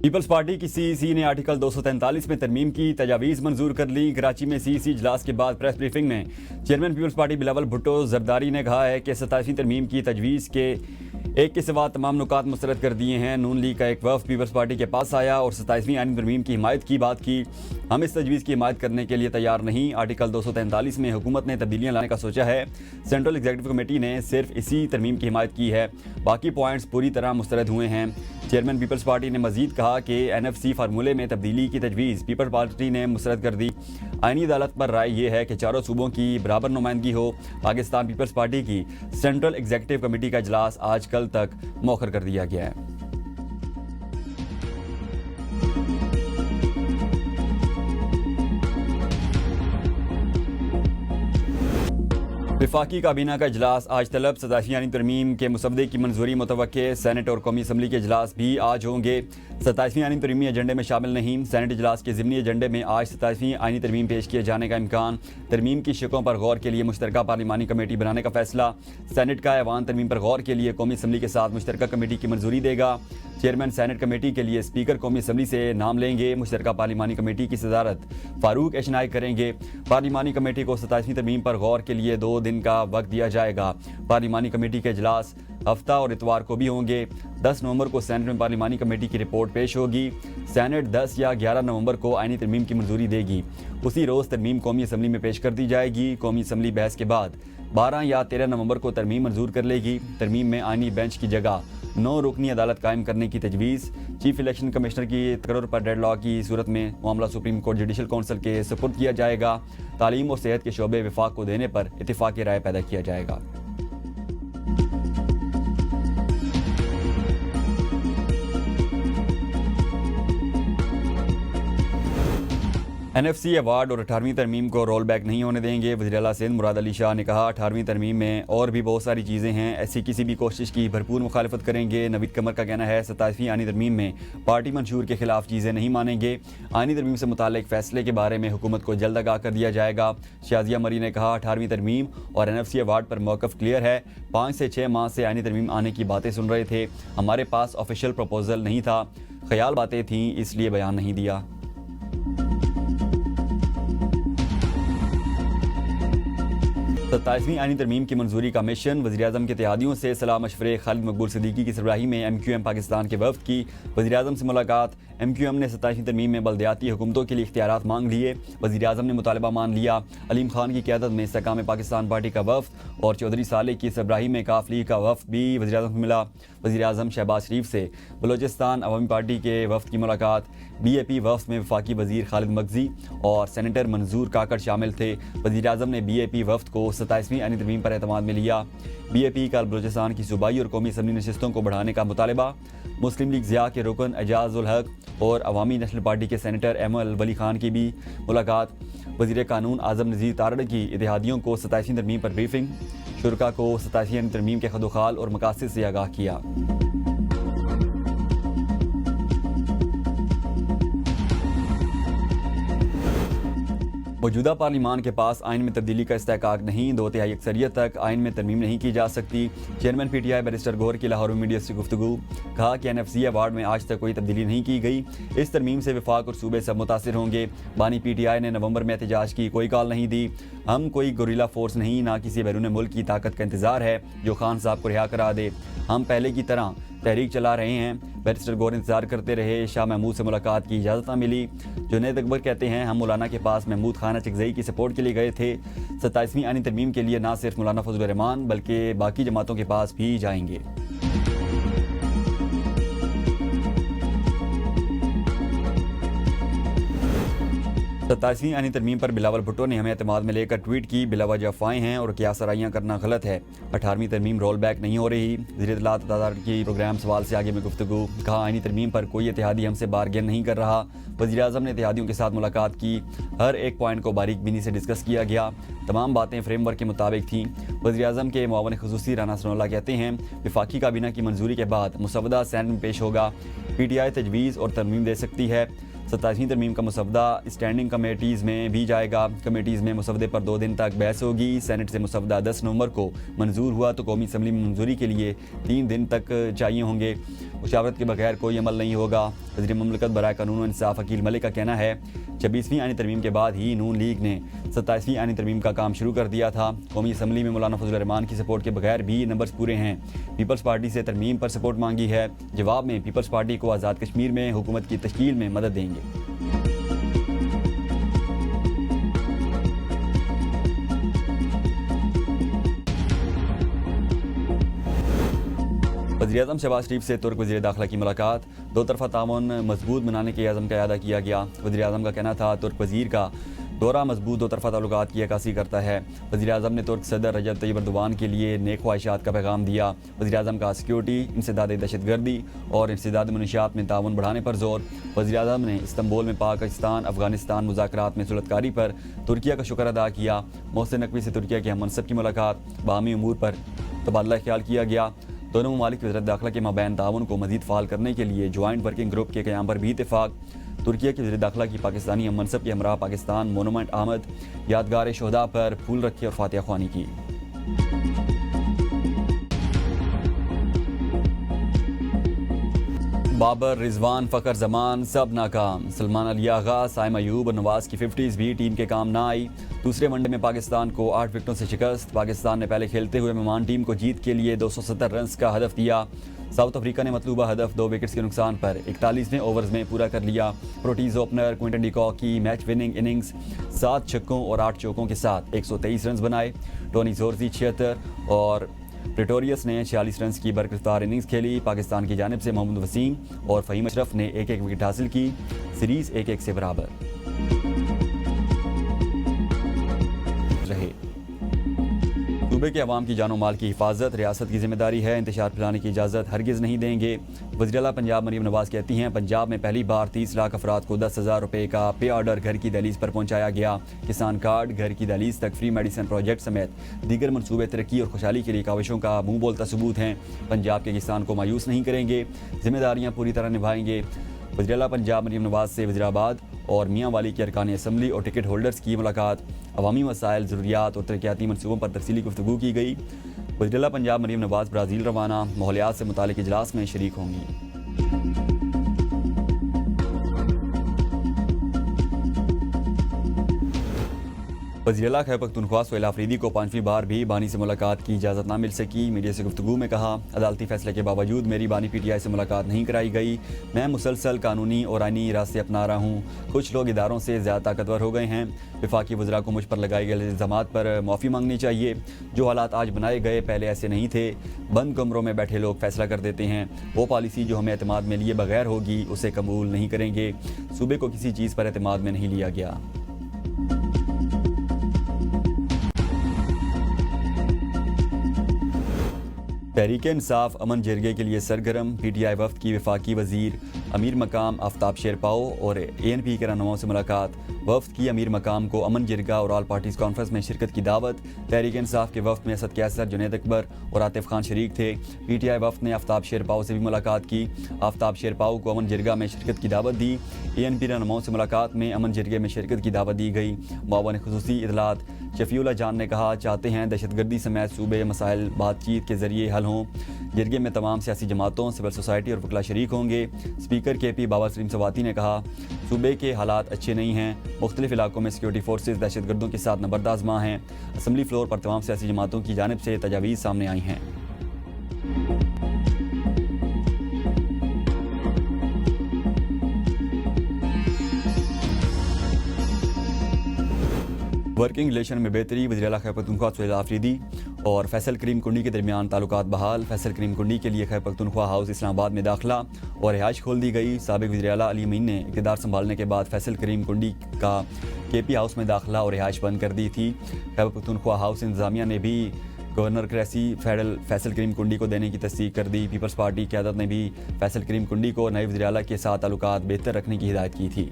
Peoples party की CEC ने article 243 में तरमीम की तजावीज़ मंजूर कर ली। कराची में सीईसी इजलास के बाद प्रेस ब्रीफिंग में chairman peoples party Bilawal Bhutto Zardari ने कहा है कि 27वीं तरमीम की तजवीज़ के एक के सिवा तमाम नुकात मुस्तरद कर दिए हैं। नून लीग का एक वफ़द पीपल्स पार्टी के पास आया और 27वीं आईनी तरमीम की हिमायत की बात की। हम इस तजवीज़ की हिमायत करने के लिए तैयार नहीं। आर्टिकल 243 में हुकूमत ने तब्दीलियाँ लाने का सोचा है। सेंट्रल एग्जीक्यूटिव कमेटी ने सिर्फ इसी तरमीम की हिमायत की है, बाकी पॉइंट्स पूरी तरह मुस्तरद हुए हैं। चेयरमैन पीपल्स पार्टी ने मजीद कहा कि NFC फार्मूले में तब्दीली की तजवीज़ पीपल्स पार्टी ने मुस्तरद कर दी। आईनी अदालत पर राय ये है कि चारों सूबों की बराबर नुमाइंदगी हो। पाकिस्तान पीपल्स पार्टी की सेंट्रल एग्जीक्यूटिव कमेटी का इजलास आज कल तक मौखर कर दिया गया है। वफाकी काबीना का इजलास आज तलब। 27वीं आईनी तरमीम के मुसवदे की मंजूरी मुतवक्के। सेनेट और कौमी असम्बली के इजलास भी आज होंगे। 27वीं आईनी तरमीमी एजेंडे में शामिल नहीं। सेनेट इजलास के ज़िमनी एजेंडे में आज 27वीं आईनी तरमीम पेश किए जाने का इम्कान। तरमीम की शिकों पर गौर के लिए मुश्तरका पार्लिमानी कमेटी बनाने का फैसला। सेनेट का ऐवान तरमीम पर गौर के लिए कौमी असम्बली के साथ मुश्तरका कमेटी की मंजूरी देगा। चेयरमैन सेनेट कमेटी के लिए स्पीकर कौमी असम्बली से नाम लेंगे। मुश्तरका पार्लिमानी कमेटी की सदारत फारूक एशनाई करेंगे। पार्लिमानी कमेटी को 27वीं तरमीम पर गौर के लिए 2 दिन का वक्त दिया जाएगा। पार्लिमानी कमेटी के इजलास हफ्ता और इतवार को भी होंगे। 10 नवंबर को सेनेट में पार्लिमानी कमेटी की रिपोर्ट पेश होगी। सेनेट 10 या 11 नवंबर को आईनी तरमीम की मंजूरी देगी। उसी रोज़ तरमीम कौमी असम्बली में पेश कर दी जाएगी। कौमी असम्बली बहस के बाद 12 या 13 नवंबर को तरमीम मंजूर कर लेगी। तरमीम में आईनी बेंच की जगह 9 रुकनी अदालत कायम करने की तजवीज़। चीफ इलेक्शन कमिश्नर की तकर्रुर पर डेडलॉक की सूरत में मामला सुप्रीम कोर्ट जुडिशल काउंसिल के सुपुर्द किया जाएगा। तालीम और सेहत के शोबे वफाक को देने पर इत्तेफाकी राय पैदा किया जाएगा। NFC अवार्ड और 18वीं तरमीम को रोल बैक नहीं होने देंगे। वज़ीर आला सिंध मुराद अली शाह ने कहा 18वीं तरमीम में और भी बहुत सारी चीज़ें हैं, ऐसी किसी भी कोशिश की भरपूर मुखालफत करेंगे। नवीद कमर का कहना है 27वीं आईनी तरमीम में पार्टी मंशूर के खिलाफ चीज़ें नहीं मानेंगे। आईनी तरमीम से मुताल्लिक फैसले के बारे में हुकूमत को जल्द आगाह कर दिया जाएगा। शाजिया मरी ने कहा 18वीं तरमीम और NFC अवार्ड पर मौक़िफ़ क्लियर है। 5 से 6 माह से आईनी तरमीम आने की बातें सुन रहे थे। हमारे पास ऑफिशियल प्रपोजल नहीं था, ख्याल बातें थीं, इसलिए बयान नहीं दिया। 27वीं आईनी तरमीम की मंजूरी का मिशन। वज़ीर-ए-आज़म के इत्तेहादियों से सलाह मशवरे। खालिद मकबूल सिद्दीकी की सरबराही में MQM पाकिस्तान के वफ़द की वज़ीर-ए-आज़म से मुलाकात। MQM ने 27वीं तरमीम में बल्दियाती हुकूमतों के लिए इख्तियारात मांग लिए। वज़ीर-ए-आज़म ने मुतालबा मान लिया। अलीम खान की क़यादत में इस्तेहकाम पाकिस्तान पार्टी का वफ़द और चौधरी साले की सरबराही में काफ लीग का वफ़द भी वज़ीर-ए-आज़म से मिला। वज़ीर-ए-आज़म शहबाज शरीफ से बलोचिस्तान अवामी पार्टी के वफ़द की मुलाकात। BAP वफ़द में वफाकी वज़ीर खालिद मगजी और सेनेटर मंजूर काकड़ शामिल थे। वज़ीर-ए-आज़म ने BAP वफ़द को 27वीं आईनी तरमीम पर एतमाद में लिया। BAP का बलोचिस्तान की सूबाई और कौमी असम्बली नशिस्तों को बढ़ाने का मुतालबा। मुस्लिम लीग ज़िया के रुकन एजाज उल हक और अवामी नेशनल पार्टी के सेनेटर एमल वली खान की भी मुलाकात। वज़ीर कानून आज़म नज़ीर तारड़ की इत्तेहादियों को 27वीं तरमीम पर ब्रीफिंग। शुरका को 27वीं आईनी तरमीम के खदोखाल और मकासद से आगाह किया। मौजूदा पार्लिमान के पास आइन में तब्दीली का इस्तेहकाक नहीं। 2/3 अक्सरियत तक आइन में तरमीम नहीं की जा सकती। चेयरमैन PTI बैरिस्टर गौहर की लाहौर में मीडिया से गुफ्तगू। कहा कि NFC अवार्ड में आज तक कोई तब्दीली नहीं की गई। इस तरमीम से वफाक और सूबे सब मुतासिर होंगे। बानी PTI ने नवंबर में एहतजाज की कोई कॉल नहीं दी। हम कोई गोरिल्ला फोर्स नहीं, ना किसी बैरून मुल्क की ताकत का इंतजार है जो खान साहब को रिहा करा दे। हम पहले की तरह तहरीक चला रहे हैं। बैरिस्टर गौहर इंतजार करते रहे। शाह महमूद से मुलाकात की इजाज़त न मिली। जुनैद अकबर कहते हैं हम मौलाना के पास महमूद खान अचकज़ई की सपोर्ट के लिए गए थे। 27वीं आईनी तरमीम के लिए ना सिर्फ मौलाना फजल रहमान बल्कि बाकी जमातों के पास भी जाएंगे। 27वीं आईनी तरमीम पर बिलावल भुट्टो ने हमें एतमाद में लेकर ट्वीट की। बिलावजह अफवाहें हैं और क़यास-आराइयां करना गलत है। 18वीं तरमीम रोल बैक नहीं हो रही। वज़ीर इत्तलात की प्रोग्राम सवाल से आगे में गुफ्तगू। कहा आईनी तरमीम पर कोई इत्तेहादी हमसे बारगेन नहीं कर रहा। वज़ीर-ए-आज़म ने इत्तेहादियों के साथ मुलाकात की। हर एक पॉइंट को बारीक बीनी से डिस्कस किया गया। तमाम बातें फ्रेमवर्क के मुताबिक थीं। वज़ीर-ए-आज़म के मुआवन ख़ुसूसी राना सनाउल्लाह कहते हैं वफाकी काबीना की मंजूरी के बाद मुसवदा सेनेट में पेश होगा। PTI तजवीज़ और तरमीम दे सकती है। 27वीं तरमीम का मसवदा स्टैंडिंग कमेटीज़ में भी जाएगा। कमेटीज़ में मसवदे पर 2 दिन तक बहस होगी। सेनेट से मसवदा 10 नवंबर को मंजूर हुआ तो कौमी असम्बली में मंजूरी के लिए 3 दिन तक चाहिए होंगे। मुशावरत के बगैर कोई अमल नहीं होगा। वज़ीर मुमलिकत बराए कानून व इंसाफ अकील मलिक का कहना है 26वीं आईनी तरमीम के बाद ही नून लीग ने 27वीं आईनी तरमीम का काम शुरू कर दिया था। कौमी असम्बली में मौलाना फजल रहमान की सपोर्ट के बगैर भी नंबर्स पूरे हैं। पीपल्स पार्टी से तरमीम पर सपोर्ट मांगी है। जवाब में पीपल्स पार्टी को आज़ाद कश्मीर में हुकूमत की तश्कील में मदद देंगे। वज़ीर-ए-आज़म शहबाज शरीफ से तुर्क वज़ीर दाखिला की मुलाकात। 2 तरफ़ा ताउन मजबूत बनाने के अज़म का अदा किया गया। वज़ीर-ए-आज़म का कहना था तुर्क वज़ीर का दौरा मजबूत 2 तरफ़ा ताल्लुकात की अक्कासी करता है। वज़ीर-ए-आज़म ने तुर्क सदर रजब तैयब एर्दोगान के लिए नेक ख्वाहिशात का पैगाम दिया। वज़ीर-ए-आज़म का सिक्योरिटी, इंसदाद दहशतगर्दी और इंसदाद मनशियात में ताउन बढ़ाने पर जोर। वज़ीर-ए-आज़म ने इस्तांबुल में पाकिस्तान अफगानिस्तान मुज़ाकरात में सुलहकारी पर तुर्किया का शुक्र अदा किया। मोहसिन नकवी से तुर्किया के हम मनसब की मुलाकात। बाहमी उमूर पर तबादला ख्याल किया गया। दोनों ममालिक की वज़ारत दाखिला के माबैन ताउन को मज़ीद फ़ाल करने के लिए जॉइंट वर्किंग ग्रुप के क़याम पर भी इत्तेफाक। तुर्किया की वज़ीर दाखिला की पाकिस्तानी हम मनसब के हमरा पाकिस्तान मोनूमेंट आमद, यादगार शोहदा पर फूल रखे और फातिहा ख्वानी की। बाबर, रिजवान, फ़खर जमान सब नाकाम। सलमान अली आगा, साइम अयूब और नवाज की 50s भी टीम के काम ना आई। दूसरे वनडे में पाकिस्तान को 8 विकेटों से शिकस्त। पाकिस्तान ने पहले खेलते हुए मेहमान टीम को जीत के लिए 270 रन का हदफ दिया। साउथ अफ्रीका ने मतलूबा हदफ 2 विकेट्स के नुकसान पर 41वें ओवर्स में पूरा कर लिया। प्रोटीज ओपनर क्विंटन डिकॉक की मैच विनिंग इनिंग्स 7 छक्कों और 8 चौकों के साथ 123 रन बनाए। टोनी जोर्जी 76 और प्रेटोरियस ने 46 रन की बरकरार इनिंग्स खेली। पाकिस्तान की जानिब से मोहम्मद वसीम और फ़हीम अशरफ ने 1-1 विकेट हासिल की। सीरीज़ 1-1 से बराबर रहे। सूबे के अवाम की जानो माल की हिफाजत रियासत की जिम्मेदारी है। इंतशार फैलाने की इजाज़त हरगिज़ नहीं देंगे। वज़ीर-ए-आला पंजाब मरीम नवाज़ कहती हैं पंजाब में पहली बार 30 लाख अफराद को 10,000 रुपये का पे ऑर्डर घर की दहलीज पर पहुँचाया गया। किसान कार्ड, घर की दहलीज तक फ्री मेडिसिन प्रोजेक्ट समेत दीगर मनसूबे तरक्की और खुशहाली के लिए काविशों का मुँह बोलता सबूत हैं। पंजाब के किसान को मायूस नहीं करेंगे, जिम्मेदारियाँ पूरी तरह निभाएंगे। वज़ीर-ए-आला पंजाब मरीम नवाज़ से वज़ीराबाद और मियाँ वाली के अरकान असम्बली और टिकट होल्डर्स की मुलाकात। अवामी मसाइल, ज़रूरियात और तरक्याती मनसूबों पर तफसीली गुफ्तगू की गई। वज़ीर-ए-आला पंजाब मरीम नवाज़ ब्राज़ील रवाना। माहौलियात से मुतालिक इजलास में शरीक होंगी। वज़ीर-ए-आला खैबर पख्तूनख्वा सुहेल आफरीदी को 5वीं बार भी बानी से मुलाकात की इजाज़त ना मिल सकी। मीडिया से गुफ्तगू में कहा अदालती फैसले के बावजूद मेरी बानी PTI से मुलाकात नहीं कराई गई। मैं मुसलसल कानूनी और आइनी रास्ते अपना रहा हूँ। कुछ लोग इदारों से ज़्यादा ताकतवर हो गए हैं। वफाकी वज़रा को मुझ पर लगाए गए इल्ज़ामात पर माफ़ी मांगनी चाहिए। जो हालात आज बनाए गए पहले ऐसे नहीं थे। बंद कमरों में बैठे लोग फैसला कर देते हैं। वो पॉलिसी जो हमें एतमाद में लिए बगैर होगी उसे कबूल नहीं करेंगे। सूबे को किसी चीज़ पर एतमाद में नहीं लिया गया। तहरीक-ए-इंसाफ अमन जरगे के लिए सरगर्म। PTI वफ्द की वफाकी वज़ीर अमीर मकाम आफ्ताब शेरपाओ और ANP के रहनुमाओं से मुलाकात। वफ्द की अमीर मकाम को अमन जरगा और ऑल पार्टीज़ कॉन्फ्रेंस में शिरकत की दावत। तहरीक-ए-इंसाफ के वफ्द में असद कैसर, जुनैद अकबर और आतिफ खान शरीक थे। PTI वफ्द ने आफ्ताब शेरपाओ से भी मुलाकात की। आफ्ताब शेरपाओ को अमन जरगा में शिरकत की दावत दी। ANP रहनुमाओं से मुलाकात में अमन जरगे में शिरकत की दावत दी गई। मुआवन खुसूसी इतलात शफीउल्लाह जान ने कहा चाहते हैं दहशतगर्दी समेत सूबे मसाइल बातचीत के जरिए हल हों। जरगे में तमाम सियासी जमातों, सिविल सोसाइटी और वकला शरीक होंगे। स्पीकर KP बाबा सलीम सवाती ने कहा सूबे के हालात अच्छे नहीं हैं। मुख्तलिफ इलाकों में सिक्योरिटी फोर्सेज दहशतगर्दों के साथ नबर्द आज़मा हैं। असम्बली फ्लोर पर तमाम सियासी जमातों की जानिब से तजावीज़ सामने आई हैं। वर्किंग रिलेशन में बेहतरी। वज़ीर-ए-आला खैबर पख्तूनख्वा सुहेल आफरीदी और फैसल करीम कुंडी के दरमियान ताल्लुकात बहाल। फैसल करीम कुंडी के लिए खैबर पख्तूनख्वा हाउस इस्लामाबाद में दाखिला और रिहाइश खोल दी गई। साबिक़ वज़ीर-ए-आला अली अमीन ने इक़्तिदार संभालने के बाद फैसल करीम कुंडी का KP हाउस में दाखिला और रिहाइश बंद कर दी थी। खैबर पख्तूनख्वा हाउस इंतज़ामिया ने भी गवर्नर क्रैसी फेडरल फैसल करीम कुंडी को देने की तस्दीक कर दी। पीपल्स पार्टी क़यादत ने भी फैसल करीम कुंडी को नए वज़ीर-ए-आला के साथ ताल्लुकात बेहतर रखने की हिदायत की थी।